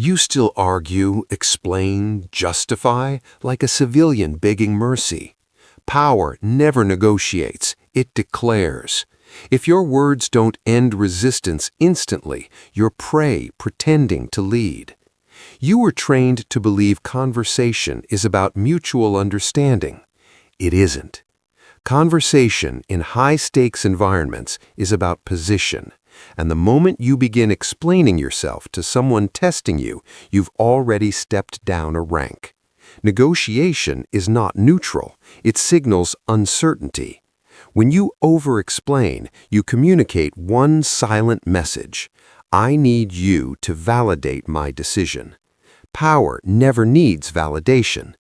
You still argue, explain, justify like a civilian begging mercy. Power never negotiates, it declares. If your words don't end resistance instantly, you're prey pretending to lead. You were trained to believe conversation is about mutual understanding. It isn't. Conversation in high-stakes environments is about position, and the moment you begin explaining yourself to someone testing you, you've already stepped down a rank. Negotiation is not neutral, it signals uncertainty. When you over-explain, you communicate one silent message: I need you to validate my decision. Power never needs validation.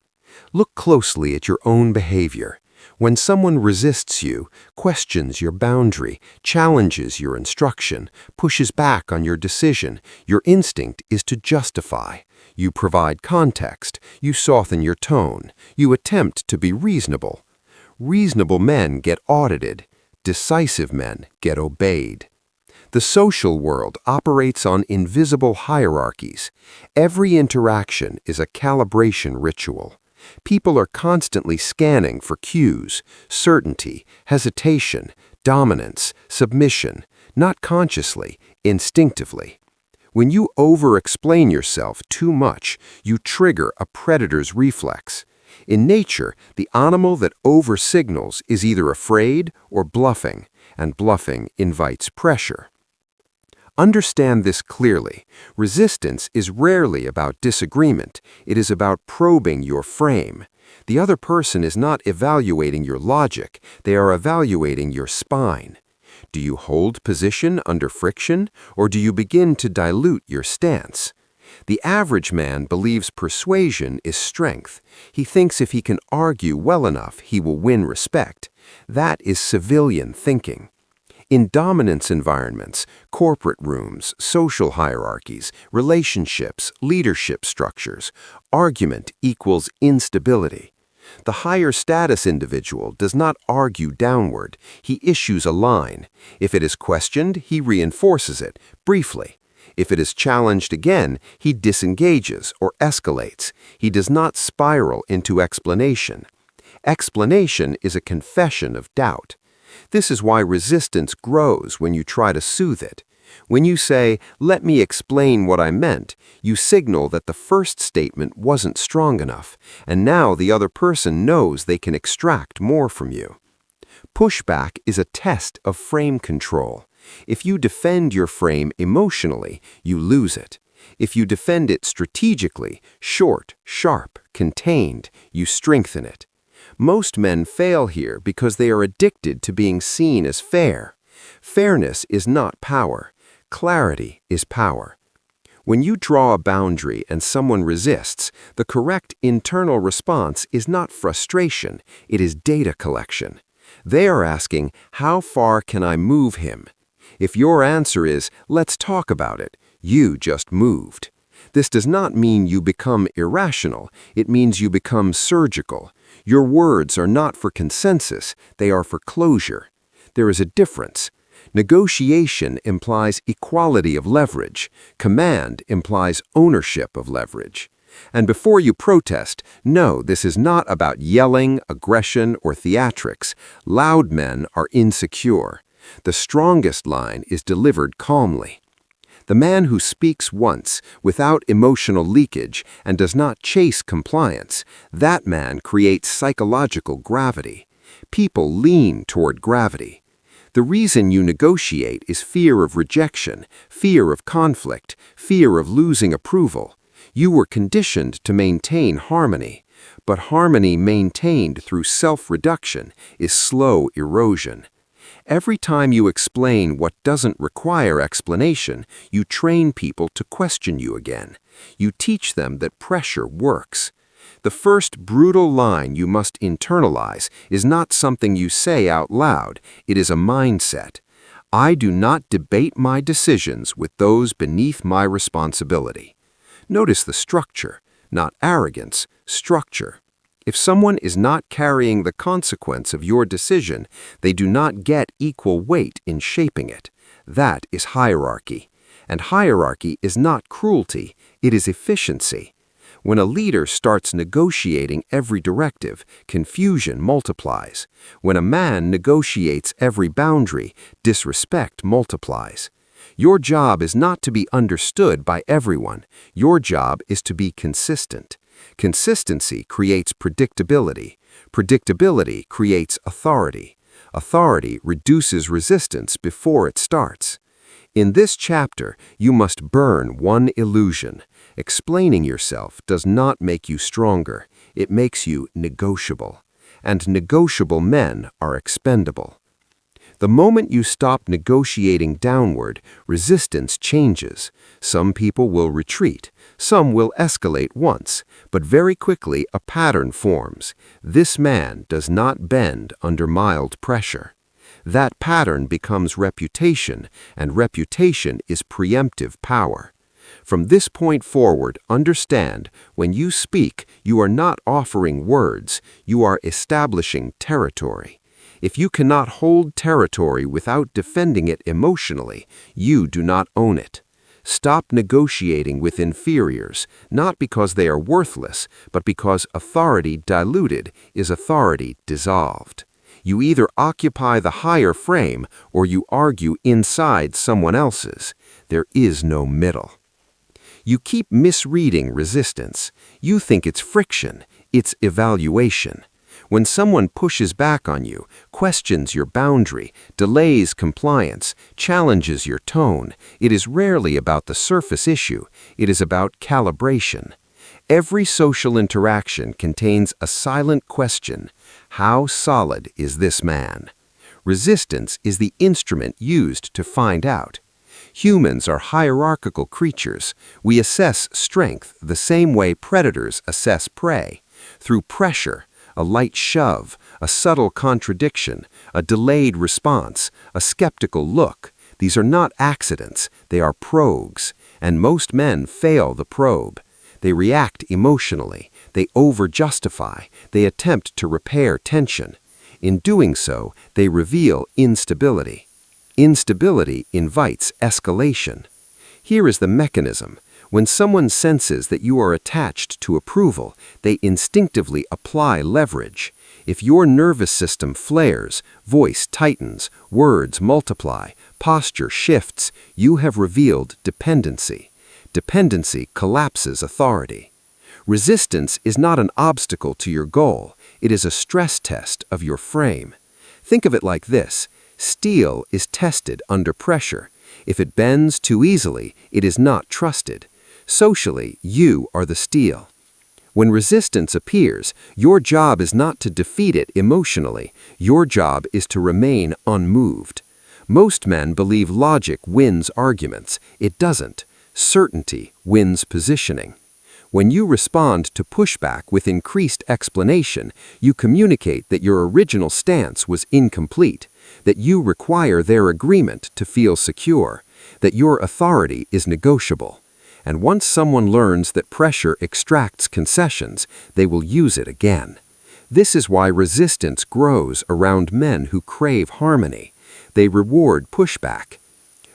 Look closely at your own behavior. When someone resists you, questions your boundary, challenges your instruction, pushes back on your decision, your instinct is to justify. You provide context, you soften your tone, you attempt to be reasonable. Reasonable men get audited, decisive men get obeyed. The social world operates on invisible hierarchies. Every interaction is a calibration ritual. People are constantly scanning for cues, certainty, hesitation, dominance, submission, not consciously, instinctively. When you over-explain yourself too much, you trigger a predator's reflex. In nature, the animal that over-signals is either afraid or bluffing, and bluffing invites pressure. Understand this clearly. Resistance is rarely about disagreement. It is about probing your frame. The other person is not evaluating your logic. They are evaluating your spine. Do you hold position under friction, or do you begin to dilute your stance? The average man believes persuasion is strength. He thinks if he can argue well enough, he will win respect. That is civilian thinking. In dominance environments, corporate rooms, social hierarchies, relationships, leadership structures, argument equals instability. The higher status individual does not argue downward, he issues a line. If it is questioned, he reinforces it, briefly. If it is challenged again, he disengages or escalates. He does not spiral into explanation. Explanation is a confession of doubt. This is why resistance grows when you try to soothe it. When you say, "Let me explain what I meant," you signal that the first statement wasn't strong enough, and now the other person knows they can extract more from you. Pushback is a test of frame control. If you defend your frame emotionally, you lose it. If you defend it strategically, short, sharp, contained, you strengthen it. Most men fail here because they are addicted to being seen as fair. Fairness is not power. Clarity is power. When you draw a boundary and someone resists, the correct internal response is not frustration, it is data collection. They are asking, how far can I move him? If your answer is, let's talk about it, you just moved. This does not mean you become irrational, it means you become surgical. Your words are not for consensus, they are for closure. There is a difference. Negotiation implies equality of leverage. Command implies ownership of leverage. And before you protest, know this is not about yelling, aggression, or theatrics. Loud men are insecure. The strongest line is delivered calmly. The man who speaks once, without emotional leakage, and does not chase compliance, that man creates psychological gravity. People lean toward gravity. The reason you negotiate is fear of rejection, fear of conflict, fear of losing approval. You were conditioned to maintain harmony, but harmony maintained through self-reduction is slow erosion. Every time you explain what doesn't require explanation, you train people to question you again. You teach them that pressure works. The first brutal line you must internalize is not something you say out loud, it is a mindset. I do not debate my decisions with those beneath my responsibility. Notice the structure, not arrogance, structure. If someone is not carrying the consequence of your decision, they do not get equal weight in shaping it. That is hierarchy. And hierarchy is not cruelty, it is efficiency. When a leader starts negotiating every directive, confusion multiplies. When a man negotiates every boundary, disrespect multiplies. Your job is not to be understood by everyone. Your job is to be consistent. Consistency creates predictability. Predictability creates authority. Authority reduces resistance before it starts. In this chapter, you must burn one illusion. Explaining yourself does not make you stronger. It makes you negotiable. And negotiable men are expendable. The moment you stop negotiating downward, resistance changes. Some people will retreat. Some will escalate once, but very quickly a pattern forms. This man does not bend under mild pressure. That pattern becomes reputation, and reputation is preemptive power. From this point forward, understand, when you speak, you are not offering words, you are establishing territory. If you cannot hold territory without defending it emotionally, you do not own it. Stop negotiating with inferiors, not because they are worthless, but because authority diluted is authority dissolved. You either occupy the higher frame or you argue inside someone else's. There is no middle. You keep misreading resistance. You think it's friction, it's evaluation. When someone pushes back on you, questions your boundary, delays compliance, challenges your tone, it is rarely about the surface issue, it is about calibration. Every social interaction contains a silent question: how solid is this man? Resistance is the instrument used to find out. Humans are hierarchical creatures. We assess strength the same way predators assess prey, through pressure, a light shove, a subtle contradiction, a delayed response, a skeptical look. These are not accidents, they are probes, and most men fail the probe. They react emotionally, they over-justify, they attempt to repair tension. In doing so, they reveal instability. Instability invites escalation. Here is the mechanism. When someone senses that you are attached to approval, they instinctively apply leverage. If your nervous system flares, voice tightens, words multiply, posture shifts, you have revealed dependency. Dependency collapses authority. Resistance is not an obstacle to your goal. It is a stress test of your frame. Think of it like this. Steel is tested under pressure. If it bends too easily, it is not trusted. Socially, you are the steel. When resistance appears, your job is not to defeat it emotionally. Your job is to remain unmoved. Most men believe logic wins arguments. It doesn't. Certainty wins positioning. When you respond to pushback with increased explanation, you communicate that your original stance was incomplete, that you require their agreement to feel secure, that your authority is negotiable. And once someone learns that pressure extracts concessions, they will use it again. This is why resistance grows around men who crave harmony. They reward pushback.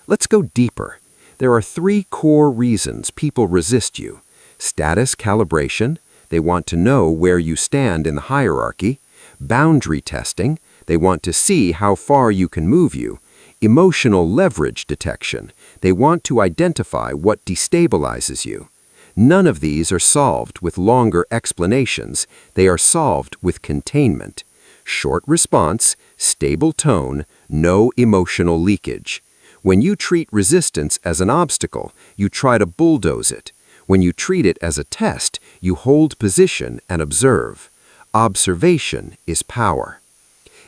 Let's go deeper. There are 3 core reasons people resist you. Status calibration. They want to know where you stand in the hierarchy. Boundary testing. They want to see how far you can move you. Emotional leverage detection. They want to identify what destabilizes you. None of these are solved with longer explanations. They are solved with containment. Short response, stable tone, no emotional leakage. When you treat resistance as an obstacle, you try to bulldoze it. When you treat it as a test, you hold position and observe. Observation is power.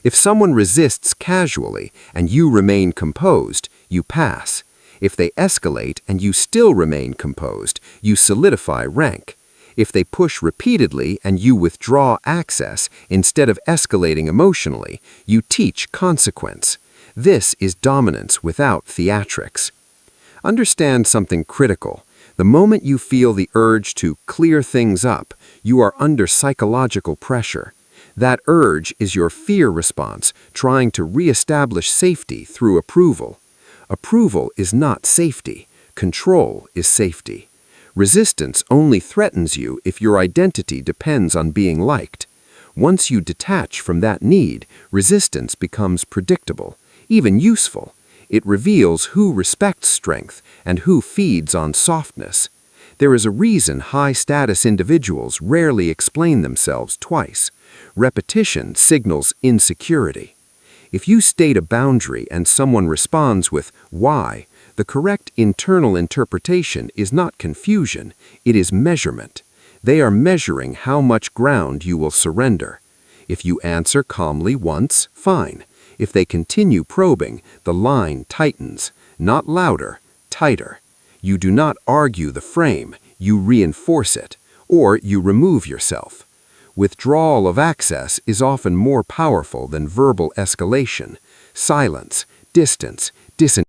If someone resists casually and you remain composed, you pass. If they escalate and you still remain composed, you solidify rank. If they push repeatedly and you withdraw access instead of escalating emotionally, you teach consequence. This is dominance without theatrics. Understand something critical. The moment you feel the urge to clear things up, you are under psychological pressure. That urge is your fear response, trying to reestablish safety through approval. Approval is not safety. Control is safety. Resistance only threatens you if your identity depends on being liked. Once you detach from that need, resistance becomes predictable, even useful. It reveals who respects strength and who feeds on softness. There is a reason high-status individuals rarely explain themselves twice. Repetition signals insecurity. If you state a boundary and someone responds with "why," the correct internal interpretation is not confusion, it is measurement. They are measuring how much ground you will surrender. If you answer calmly once, fine. If they continue probing, the line tightens, not louder, tighter. You do not argue the frame, you reinforce it, or you remove yourself. Withdrawal of access is often more powerful than verbal escalation. Silence, distance, disengagement.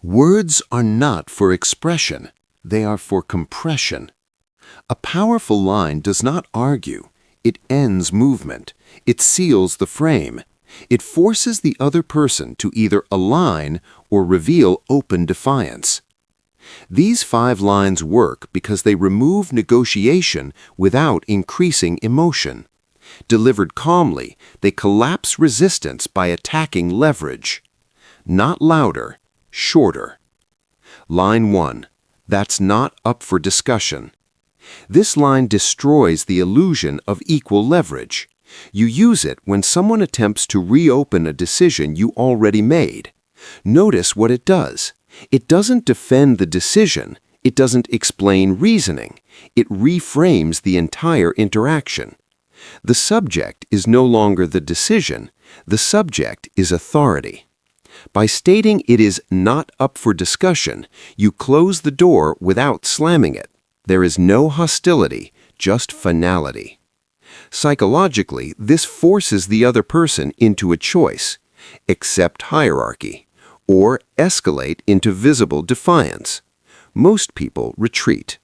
Words are not for expression, they are for compression. A powerful line does not argue, it ends movement, it seals the frame. It forces the other person to either align or reveal open defiance. These 5 lines work because they remove negotiation without increasing emotion. Delivered calmly, they collapse resistance by attacking leverage. Not louder, shorter. Line 1. That's not up for discussion. This line destroys the illusion of equal leverage. You use it when someone attempts to reopen a decision you already made. Notice what it does. It doesn't defend the decision. It doesn't explain reasoning. It reframes the entire interaction. The subject is no longer the decision. The subject is authority. By stating it is not up for discussion, you close the door without slamming it. There is no hostility, just finality. Psychologically, this forces the other person into a choice: accept hierarchy, or escalate into visible defiance. Most people retreat.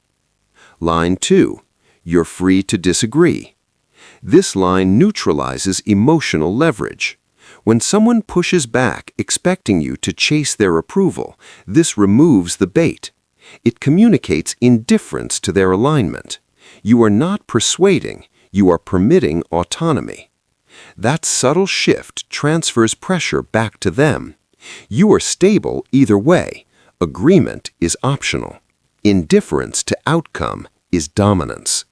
Line 2. You're free to disagree. This line neutralizes emotional leverage. When someone pushes back expecting you to chase their approval, this removes the bait. It communicates indifference to their alignment. You are not persuading, you are permitting autonomy. That subtle shift transfers pressure back to them. You are stable either way. Agreement is optional. Indifference to outcome is dominance.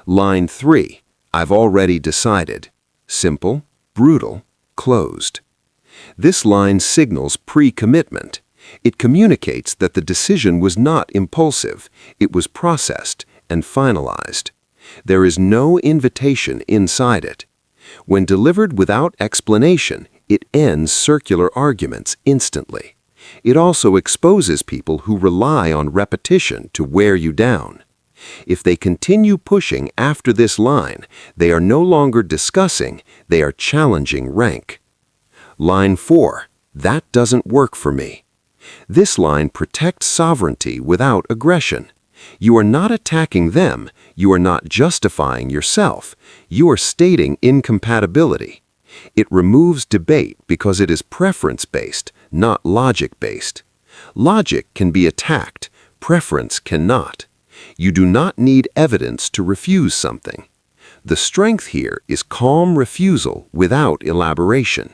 Line 3. I've already decided. Simple, brutal, closed. This line signals pre-commitment. It communicates that the decision was not impulsive. It was processed and finalized. There is no invitation inside it. When delivered without explanation, it ends circular arguments instantly. It also exposes people who rely on repetition to wear you down. If they continue pushing after this line, they are no longer discussing, they are challenging rank. Line 4. That doesn't work for me. This line protects sovereignty without aggression. You are not attacking them, you are not justifying yourself, you are stating incompatibility. It removes debate because it is preference-based, not logic-based. Logic can be attacked, preference cannot. You do not need evidence to refuse something. The strength here is calm refusal without elaboration.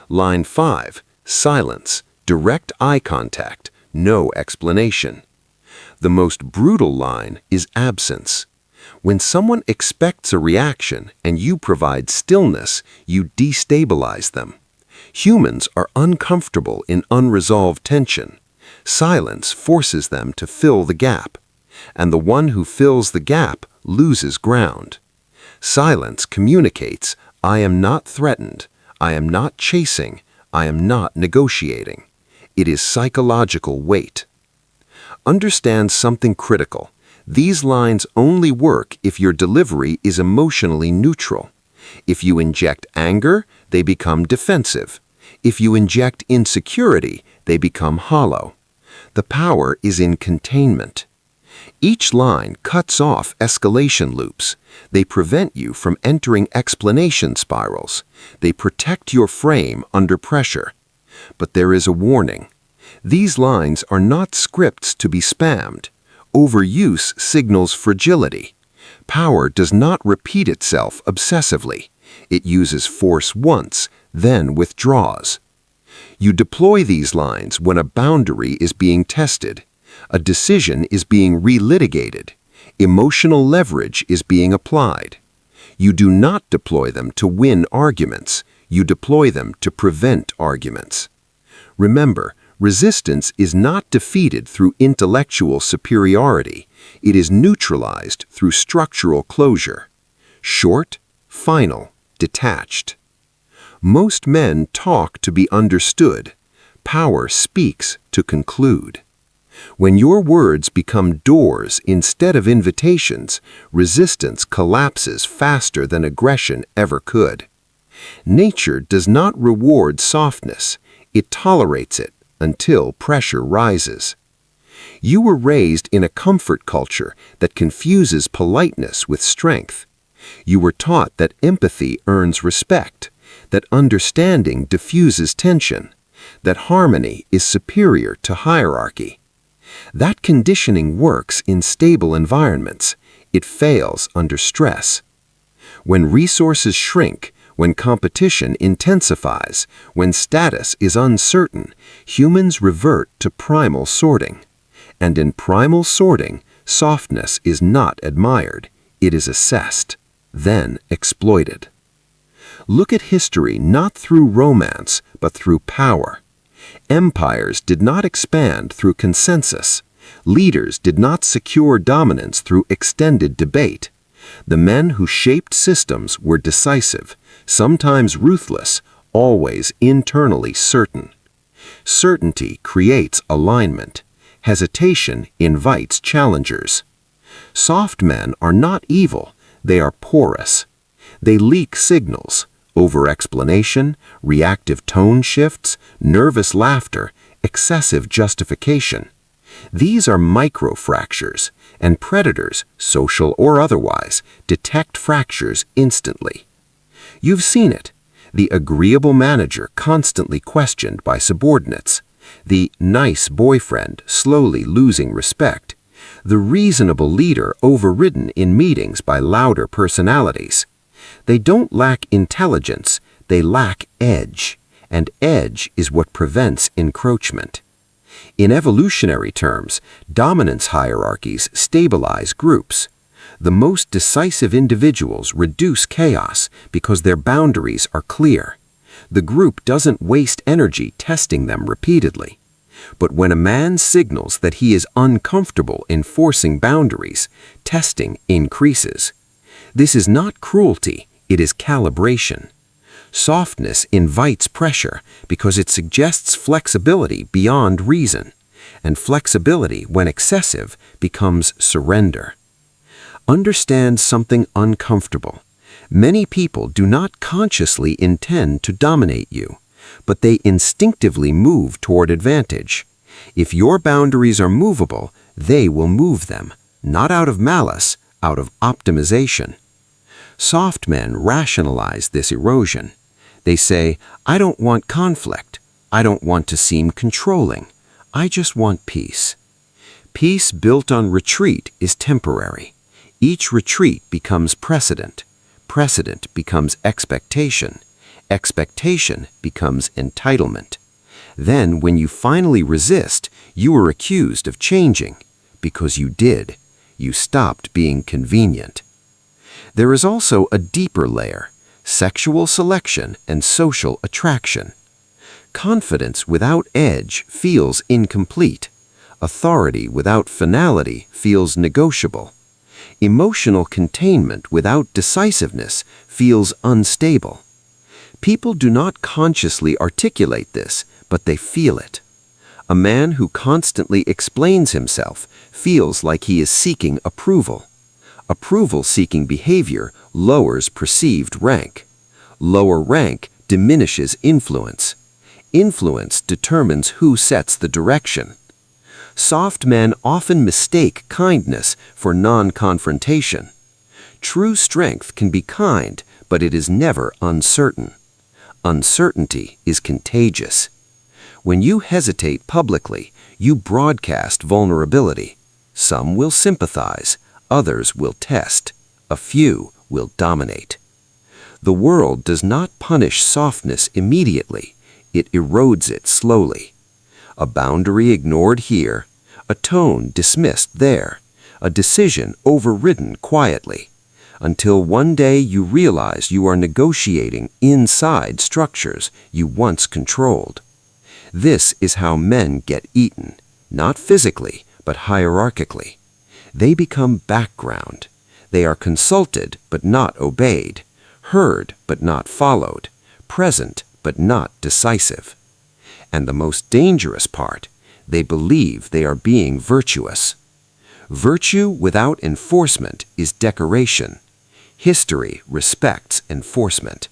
Line 5. Silence, direct eye contact, no explanation. The most brutal line is absence. When someone expects a reaction and you provide stillness, you destabilize them. Humans are uncomfortable in unresolved tension. Silence forces them to fill the gap, and the one who fills the gap loses ground. Silence communicates, I am not threatened, I am not chasing, I am not negotiating. It is psychological weight. Understand something critical. These lines only work if your delivery is emotionally neutral. If you inject anger, they become defensive. If you inject insecurity, they become hollow. The power is in containment. Each line cuts off escalation loops. They prevent you from entering explanation spirals. They protect your frame under pressure. But there is a warning. These lines are not scripts to be spammed. Overuse signals fragility. Power does not repeat itself obsessively. It uses force once, then withdraws. You deploy these lines when a boundary is being tested. A decision is being relitigated. Emotional leverage is being applied. You do not deploy them to win arguments. You deploy them to prevent arguments. Remember, resistance is not defeated through intellectual superiority. It is neutralized through structural closure. Short, final, detached. Most men talk to be understood. Power speaks to conclude. When your words become doors instead of invitations, resistance collapses faster than aggression ever could. Nature does not reward softness. It tolerates it until pressure rises. You were raised in a comfort culture that confuses politeness with strength. You were taught that empathy earns respect, that understanding diffuses tension, that harmony is superior to hierarchy. That conditioning works in stable environments. It fails under stress. When resources shrink, when competition intensifies, when status is uncertain, humans revert to primal sorting. And in primal sorting, softness is not admired. It is assessed, then exploited. Look at history not through romance, but through power. Empires did not expand through consensus. Leaders did not secure dominance through extended debate. The men who shaped systems were decisive, sometimes ruthless, always internally certain. Certainty creates alignment. Hesitation invites challengers. Soft men are not evil, they are porous. They leak signals, over-explanation, reactive tone shifts, nervous laughter, excessive justification. These are microfractures, and predators, social or otherwise, detect fractures instantly. You've seen it. The agreeable manager constantly questioned by subordinates. The nice boyfriend slowly losing respect. The reasonable leader overridden in meetings by louder personalities. They don't lack intelligence, they lack edge, and edge is what prevents encroachment. In evolutionary terms, dominance hierarchies stabilize groups. The most decisive individuals reduce chaos because their boundaries are clear. The group doesn't waste energy testing them repeatedly. But when a man signals that he is uncomfortable enforcing boundaries, testing increases. This is not cruelty, it is calibration. Softness invites pressure because it suggests flexibility beyond reason, and flexibility, when excessive, becomes surrender. Understand something uncomfortable. Many people do not consciously intend to dominate you, but they instinctively move toward advantage. If your boundaries are movable, they will move them, not out of malice, out of optimization. Soft men rationalize this erosion. They say, I don't want conflict. I don't want to seem controlling. I just want peace. Peace built on retreat is temporary. Each retreat becomes precedent. Precedent becomes expectation. Expectation becomes entitlement. Then, when you finally resist, you are accused of changing. Because you did. You stopped being convenient. There is also a deeper layer, sexual selection and social attraction. Confidence without edge feels incomplete. Authority without finality feels negotiable. Emotional containment without decisiveness feels unstable. People do not consciously articulate this, but they feel it. A man who constantly explains himself feels like he is seeking approval. Approval-seeking behavior lowers perceived rank. Lower rank diminishes influence. Influence determines who sets the direction. Soft men often mistake kindness for non-confrontation. True strength can be kind, but it is never uncertain. Uncertainty is contagious. When you hesitate publicly, you broadcast vulnerability. Some will sympathize, others will test, a few will dominate. The world does not punish softness immediately, it erodes it slowly. A boundary ignored here, a tone dismissed there, a decision overridden quietly, until one day you realize you are negotiating inside structures you once controlled. This is how men get eaten, not physically, but hierarchically. They become background. They are consulted but not obeyed, heard but not followed, present but not decisive. And the most dangerous part, they believe they are being virtuous. Virtue without enforcement is decoration. History respects enforcement.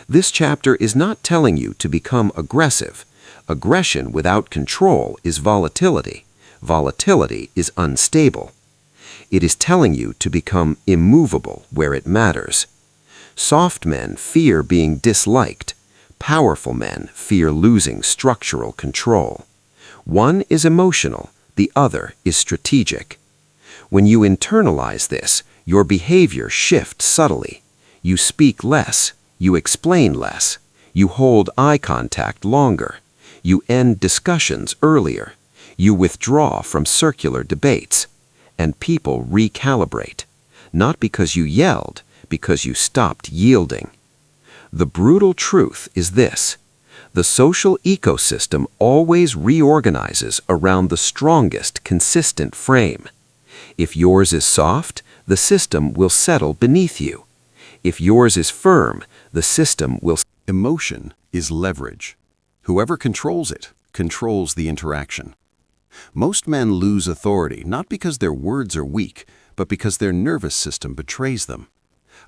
This chapter is not telling you to become aggressive. Aggression without control is volatility. Volatility is unstable. It is telling you to become immovable where it matters. Soft men fear being disliked. Powerful men fear losing structural control. One is emotional, the other is strategic. When you internalize this, your behavior shifts subtly. You speak less, you explain less, you hold eye contact longer, you end discussions earlier, you withdraw from circular debates, and people recalibrate, not because you yelled, because you stopped yielding. The brutal truth is this: the social ecosystem always reorganizes around the strongest, consistent frame. If yours is soft, the system will settle beneath you. If yours is firm, the system will. Emotion is leverage. Whoever controls it controls the interaction. Most men lose authority not because their words are weak, but because their nervous system betrays them.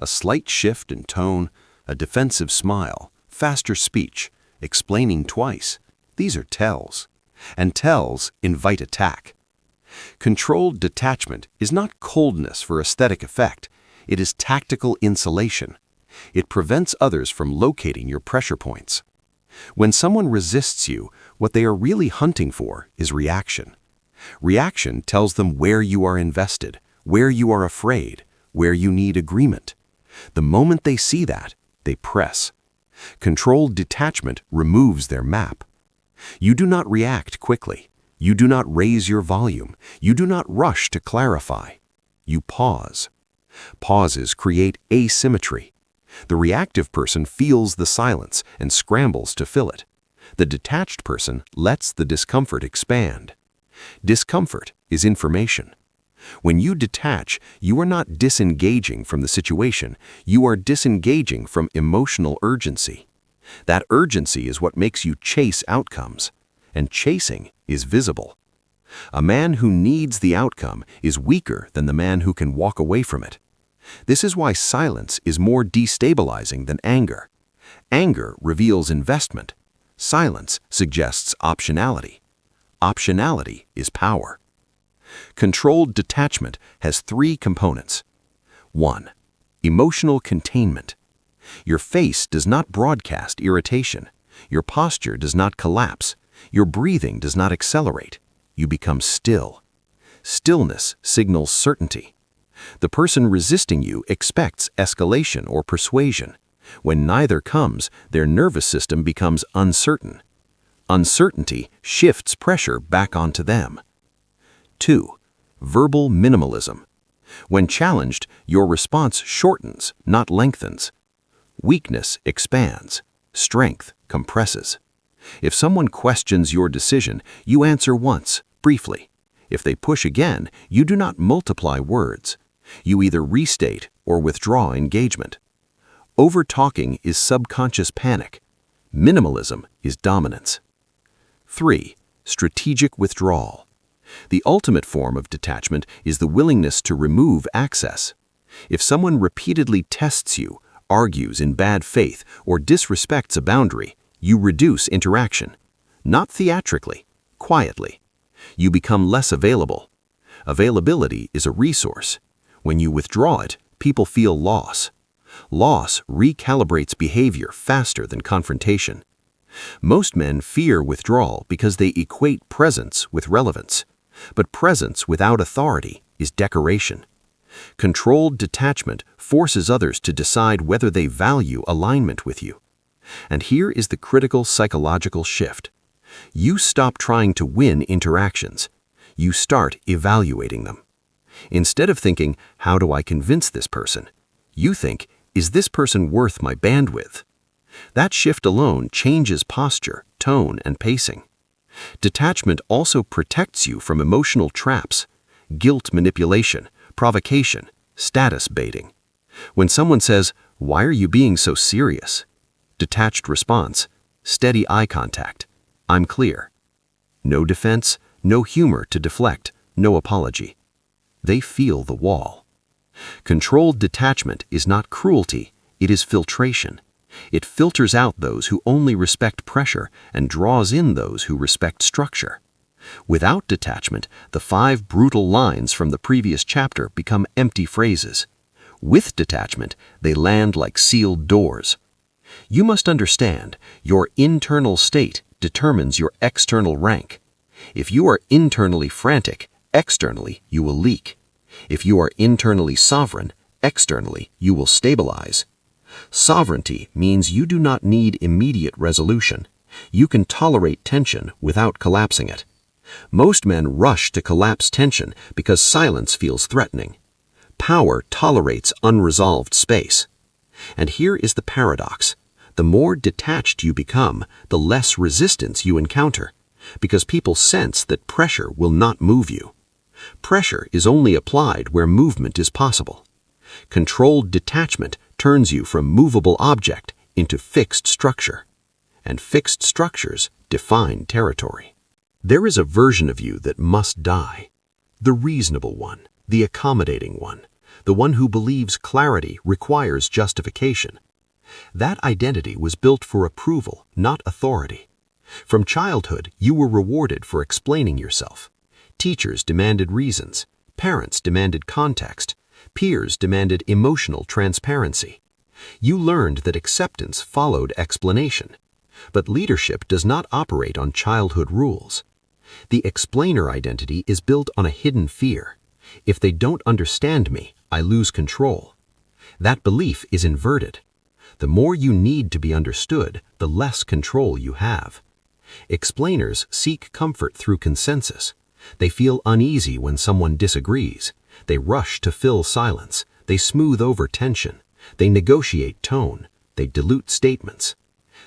A slight shift in tone, a defensive smile, faster speech, explaining twice. These are tells. And tells invite attack. Controlled detachment is not coldness for aesthetic effect. It is tactical insulation. It prevents others from locating your pressure points. When someone resists you, what they are really hunting for is reaction. Reaction tells them where you are invested, where you are afraid, where you need agreement. The moment they see that, they press. Controlled detachment removes their map. You do not react quickly. You do not raise your volume. You do not rush to clarify. You pause. Pauses create asymmetry. The reactive person feels the silence and scrambles to fill it. The detached person lets the discomfort expand. Discomfort is information. When you detach, you are not disengaging from the situation. You are disengaging from emotional urgency. That urgency is what makes you chase outcomes. And chasing is visible. A man who needs the outcome is weaker than the man who can walk away from it. This is why silence is more destabilizing than anger. Anger reveals investment. Silence suggests optionality. Optionality is power. Controlled detachment has 3 components. 1. Emotional containment. Your face does not broadcast irritation. Your posture does not collapse. Your breathing does not accelerate. You become still. Stillness signals certainty. The person resisting you expects escalation or persuasion. When neither comes, their nervous system becomes uncertain. Uncertainty shifts pressure back onto them. 2. Verbal minimalism. When challenged, your response shortens, not lengthens. Weakness expands. Strength compresses. If someone questions your decision, you answer once, briefly. If they push again, you do not multiply words. You either restate or withdraw engagement. Over-talking is subconscious panic. Minimalism is dominance. 3. Strategic withdrawal. The ultimate form of detachment is the willingness to remove access. If someone repeatedly tests you, argues in bad faith, or disrespects a boundary, you reduce interaction. Not theatrically, quietly. You become less available. Availability is a resource. When you withdraw it, people feel loss. Loss recalibrates behavior faster than confrontation. Most men fear withdrawal because they equate presence with relevance. But presence without authority is decoration. Controlled detachment forces others to decide whether they value alignment with you. And here is the critical psychological shift. You stop trying to win interactions. You start evaluating them. Instead of thinking, how do I convince this person? You think, is this person worth my bandwidth? That shift alone changes posture, tone, and pacing. Detachment also protects you from emotional traps, guilt manipulation, provocation, status baiting. When someone says, "Why are you being so serious?" Detached response, steady eye contact, "I'm clear." No defense, no humor to deflect, no apology. They feel the wall. Controlled detachment is not cruelty, it is filtration. It filters out those who only respect pressure and draws in those who respect structure. Without detachment, the 5 brutal lines from the previous chapter become empty phrases. With detachment, they land like sealed doors. You must understand, your internal state determines your external rank. If you are internally frantic, externally you will leak. If you are internally sovereign, externally you will stabilize. Sovereignty means you do not need immediate resolution. You can tolerate tension without collapsing it. Most men rush to collapse tension because silence feels threatening. Power tolerates unresolved space. And here is the paradox. The more detached you become, the less resistance you encounter, because people sense that pressure will not move you. Pressure is only applied where movement is possible. Controlled detachment turns you from movable object into fixed structure. And fixed structures define territory. There is a version of you that must die. The reasonable one, the accommodating one, the one who believes clarity requires justification. That identity was built for approval, not authority. From childhood, you were rewarded for explaining yourself. Teachers demanded reasons, parents demanded context, peers demanded emotional transparency. You learned that acceptance followed explanation. But leadership does not operate on childhood rules. The explainer identity is built on a hidden fear. If they don't understand me, I lose control. That belief is inverted. The more you need to be understood, the less control you have. Explainers seek comfort through consensus. They feel uneasy when someone disagrees. They rush to fill silence. They smooth over tension. They negotiate tone. They dilute statements.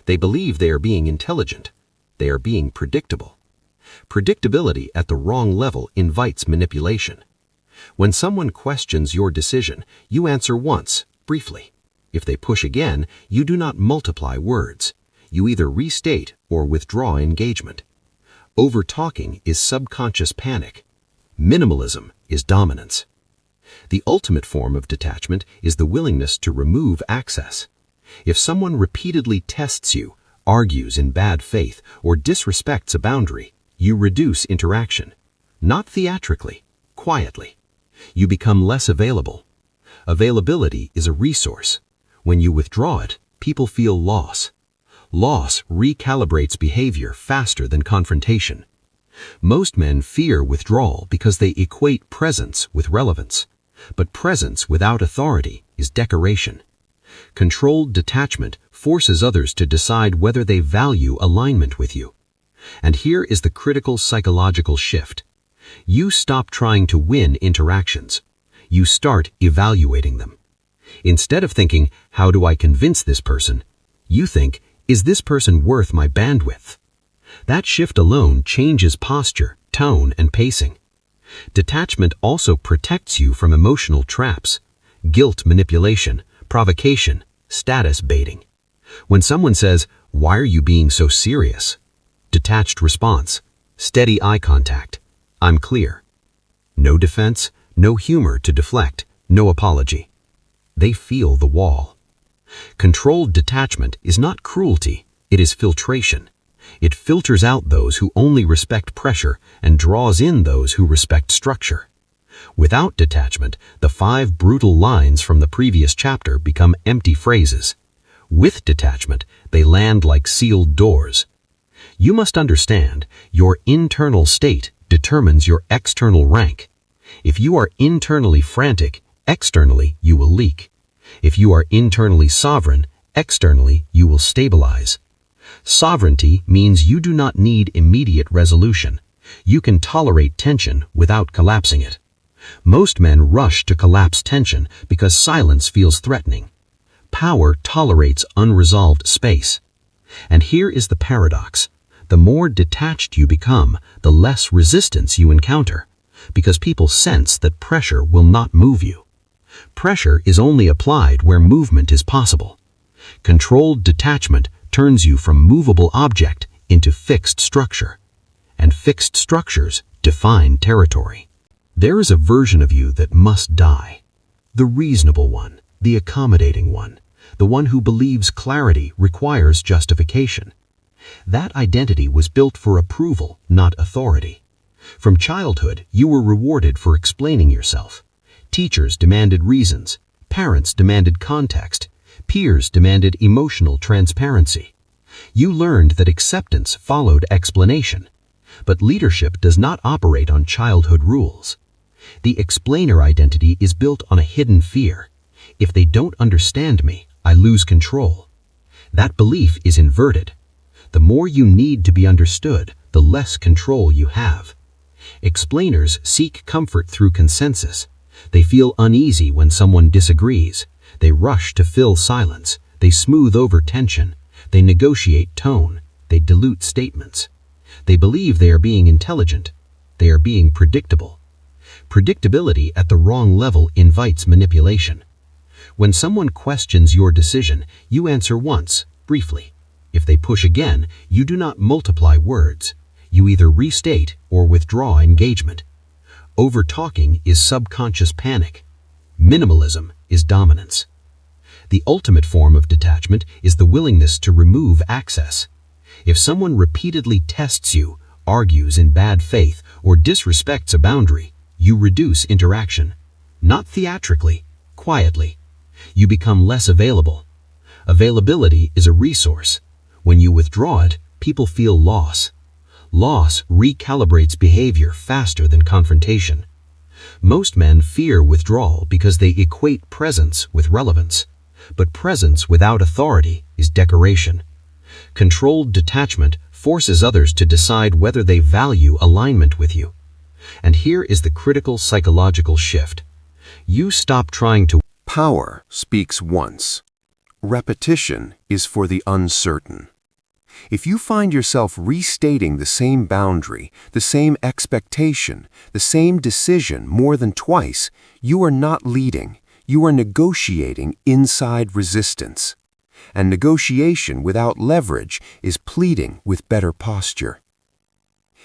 They believe they are being intelligent. They are being predictable. Predictability at the wrong level invites manipulation. When someone questions your decision, you answer once, briefly. If they push again, you do not multiply words. You either restate or withdraw engagement. Over-talking is subconscious panic. Minimalism is dominance. The ultimate form of detachment is the willingness to remove access. If someone repeatedly tests you, argues in bad faith, or disrespects a boundary, you reduce interaction. Not theatrically, quietly. You become less available. Availability is a resource. When you withdraw it, people feel loss. Loss recalibrates behavior faster than confrontation. Most men fear withdrawal because they equate presence with relevance. But presence without authority is decoration. Controlled detachment forces others to decide whether they value alignment with you. And here is the critical psychological shift. You stop trying to win interactions. You start evaluating them. Instead of thinking, how do I convince this person? You think, is this person worth my bandwidth? That shift alone changes posture, tone, and pacing. Detachment also protects you from emotional traps, guilt manipulation, provocation, status baiting. When someone says, why are you being so serious? Detached response, steady eye contact, I'm clear. No defense, no humor to deflect, no apology. They feel the wall. Controlled detachment is not cruelty, it is filtration. It filters out those who only respect pressure and draws in those who respect structure. Without detachment, the 5 brutal lines from the previous chapter become empty phrases. With detachment, they land like sealed doors. You must understand, your internal state determines your external rank. If you are internally frantic, externally you will leak. If you are internally sovereign, externally you will stabilize. Sovereignty means you do not need immediate resolution. You can tolerate tension without collapsing it. Most men rush to collapse tension because silence feels threatening. Power tolerates unresolved space. And here is the paradox. The more detached you become, the less resistance you encounter, because people sense that pressure will not move you. Pressure is only applied where movement is possible. Controlled detachment turns you from movable object into fixed structure. And fixed structures define territory. There is a version of you that must die. The reasonable one, the accommodating one, the one who believes clarity requires justification. That identity was built for approval, not authority. From childhood, you were rewarded for explaining yourself. Teachers demanded reasons, parents demanded context, peers demanded emotional transparency. You learned that acceptance followed explanation. But leadership does not operate on childhood rules. The explainer identity is built on a hidden fear. If they don't understand me, I lose control. That belief is inverted. The more you need to be understood, the less control you have. Explainers seek comfort through consensus. They feel uneasy when someone disagrees. They rush to fill silence. They smooth over tension. They negotiate tone. They dilute statements. They believe they are being intelligent. They are being predictable. Predictability at the wrong level invites manipulation. When someone questions your decision, you answer once, briefly. If they push again, you do not multiply words. You either restate or withdraw engagement. Over-talking is subconscious panic. Minimalism is dominance. The ultimate form of detachment is the willingness to remove access. If someone repeatedly tests you, argues in bad faith, or disrespects a boundary, you reduce interaction. Not theatrically, quietly. You become less available. Availability is a resource. When you withdraw it, people feel loss. Loss recalibrates behavior faster than confrontation. Most men fear withdrawal because they equate presence with relevance. But presence without authority is decoration. Controlled detachment forces others to decide whether they value alignment with you. And here is the critical psychological shift. You stop trying to. Power speaks once. Repetition is for the uncertain. If you find yourself restating the same boundary, the same expectation, the same decision more than twice, you are not leading. You are negotiating inside resistance. And negotiation without leverage is pleading with better posture.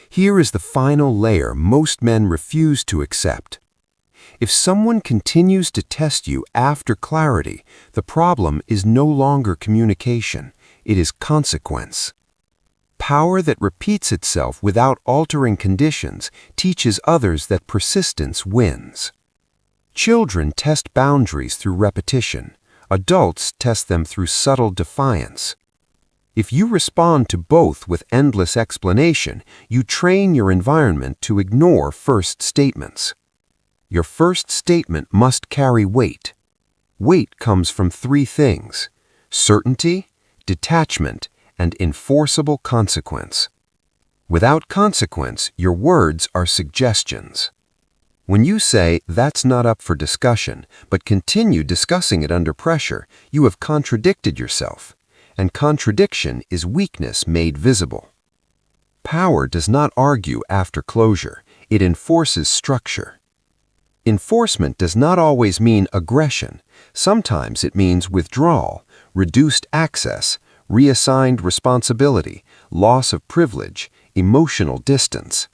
Here is the final layer most men refuse to accept. If someone continues to test you after clarity, the problem is no longer communication, it is consequence. Power that repeats itself without altering conditions teaches others that persistence wins. Children test boundaries through repetition. Adults test them through subtle defiance. If you respond to both with endless explanation, you train your environment to ignore first statements. Your first statement must carry weight. Weight comes from 3 things: certainty, detachment, and enforceable consequence. Without consequence, your words are suggestions. When you say, "That's not up for discussion," but continue discussing it under pressure, you have contradicted yourself. And contradiction is weakness made visible. Power does not argue after closure. It enforces structure. Enforcement does not always mean aggression. Sometimes it means withdrawal, reduced access, reassigned responsibility, loss of privilege, emotional distance.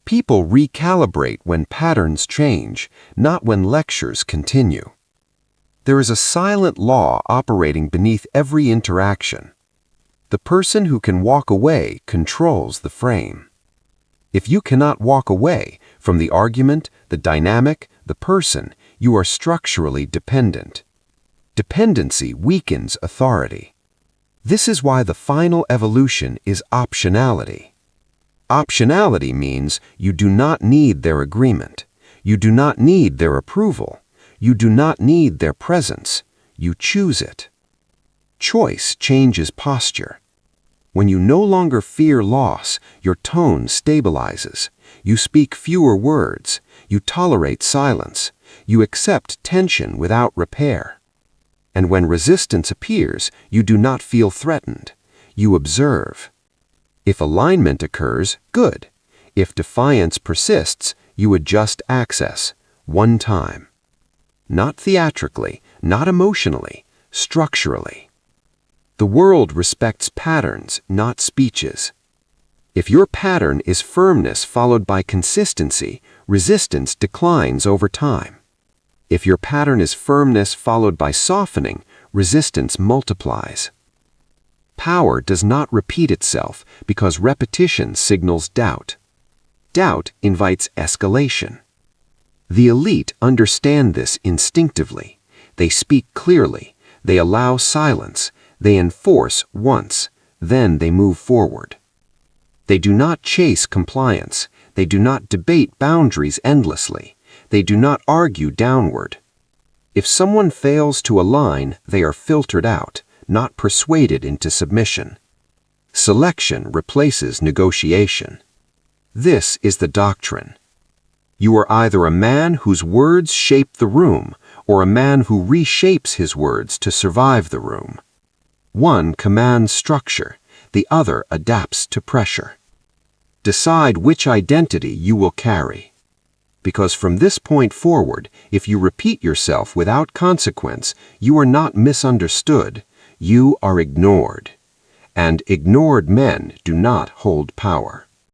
People recalibrate when patterns change, not when lectures continue. There is a silent law operating beneath every interaction. The person who can walk away controls the frame. If you cannot walk away from the argument, the dynamic, the person, you are structurally dependent. Dependency weakens authority. This is why the final evolution is optionality. Optionality means you do not need their agreement. You do not need their approval. You do not need their presence. You choose it. Choice changes posture. When you no longer fear loss, your tone stabilizes. You speak fewer words. You tolerate silence. You accept tension without repair. And when resistance appears, you do not feel threatened. You observe. If alignment occurs, good. If defiance persists, you adjust access, one time. Not theatrically, not emotionally, structurally. The world respects patterns, not speeches. If your pattern is firmness followed by consistency, resistance declines over time. If your pattern is firmness followed by softening, resistance multiplies. Power does not repeat itself because repetition signals doubt. Doubt invites escalation. The elite understand this instinctively. They speak clearly. They allow silence. They enforce once, then they move forward. They do not chase compliance. They do not debate boundaries endlessly. They do not argue downward. If someone fails to align, they are filtered out, not persuaded into submission. Selection replaces negotiation. This is the doctrine. You are either a man whose words shape the room, or a man who reshapes his words to survive the room. One commands structure, the other adapts to pressure. Decide which identity you will carry. Because from this point forward, if you repeat yourself without consequence, you are not misunderstood, you are ignored. And ignored men do not hold power.